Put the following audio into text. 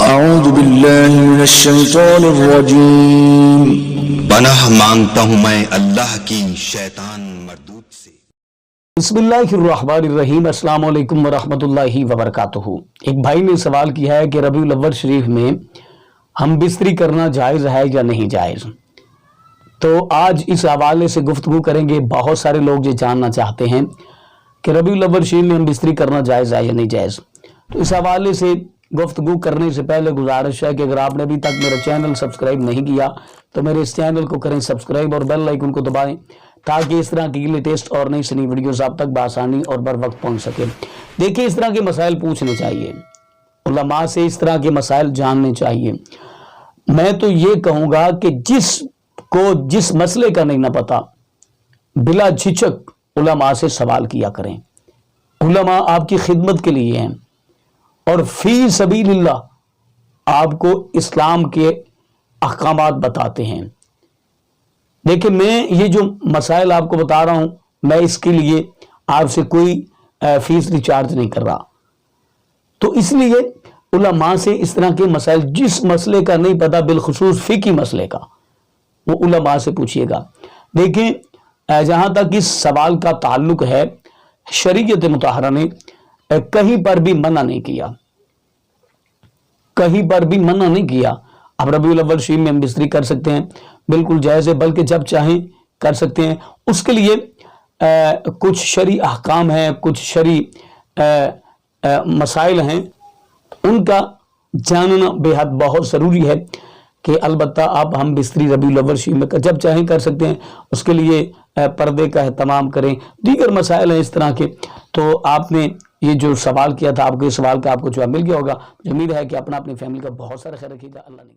اعوذ باللہ من الشیطان الرجیم۔ پناہ مانگتا ہوں میں اللہ کی شیطان مردود سے۔ بسم اللہ الرحمن الرحیم۔ السلام علیکم ورحمۃ اللہ وبرکاتہ۔ ایک بھائی نے سوال کیا ہے کہ ربیع الاول شریف میں ہم بستری کرنا جائز ہے یا نہیں جائز؟ تو آج اس حوالے سے گفتگو کریں گے۔ بہت سارے لوگ یہ جاننا چاہتے ہیں کہ ربیع الاول شریف میں ہم بستری کرنا جائز ہے یا نہیں جائز۔ تو اس حوالے سے گفتگو کرنے سے پہلے گزارش ہے کہ اگر آپ نے ابھی تک میرا چینل سبسکرائب نہیں کیا تو میرے اس چینل کو کریں سبسکرائب اور بیل آئیکن کو دبائیں تاکہ اس طرح کی لیٹسٹ اور نئی سنی ویڈیوز آپ تک بآسانی اور بر وقت پہنچ سکے۔ دیکھیں، اس طرح کے مسائل پوچھنے چاہیے، علماء سے اس طرح کے مسائل جاننے چاہیے۔ میں تو یہ کہوں گا کہ جس مسئلے کا نہیں نہ پتا، بلا جھجک علماء سے سوال کیا کریں۔ علماء آپ کی خدمت کے لیے ہیں اور فی سبیل اللہ آپ کو اسلام کے احکامات بتاتے ہیں۔ دیکھیں، میں یہ جو مسائل آپ کو بتا رہا ہوں، میں اس کے لیے آپ سے کوئی فیس ریچارج نہیں کر رہا۔ تو اس لیے علماء سے اس طرح کے مسائل، جس مسئلے کا نہیں پتا، بالخصوص فقہی مسئلے کا، وہ علماء سے پوچھئے گا۔ دیکھیں، جہاں تک اس سوال کا تعلق ہے، شریعت مطہرہ نے کہیں پر بھی منع نہیں کیا، کہیں پر بھی منع نہیں کیا۔ اب ربیع الاول شریف میں ہم بستری کر سکتے ہیں، بالکل جائز ہے، بلکہ جب چاہیں کر سکتے ہیں۔ اس کے لیے کچھ شرعی احکام ہیں، کچھ شرعی مسائل ہیں، ان کا جاننا بے حد بہت ضروری ہے کہ البتہ آپ ہم بستری ربیع الاول شریف میں جب چاہیں کر سکتے ہیں۔ اس کے لیے پردے کا اہتمام کریں، دیگر مسائل ہیں اس طرح کے۔ تو آپ نے یہ جو سوال کیا تھا، آپ کے سوال کا آپ کو جواب مل گیا ہوگا۔ مجھے امید ہے کہ اپنی فیملی کا بہت سارا خیال رکھیے گا۔ اللہ نے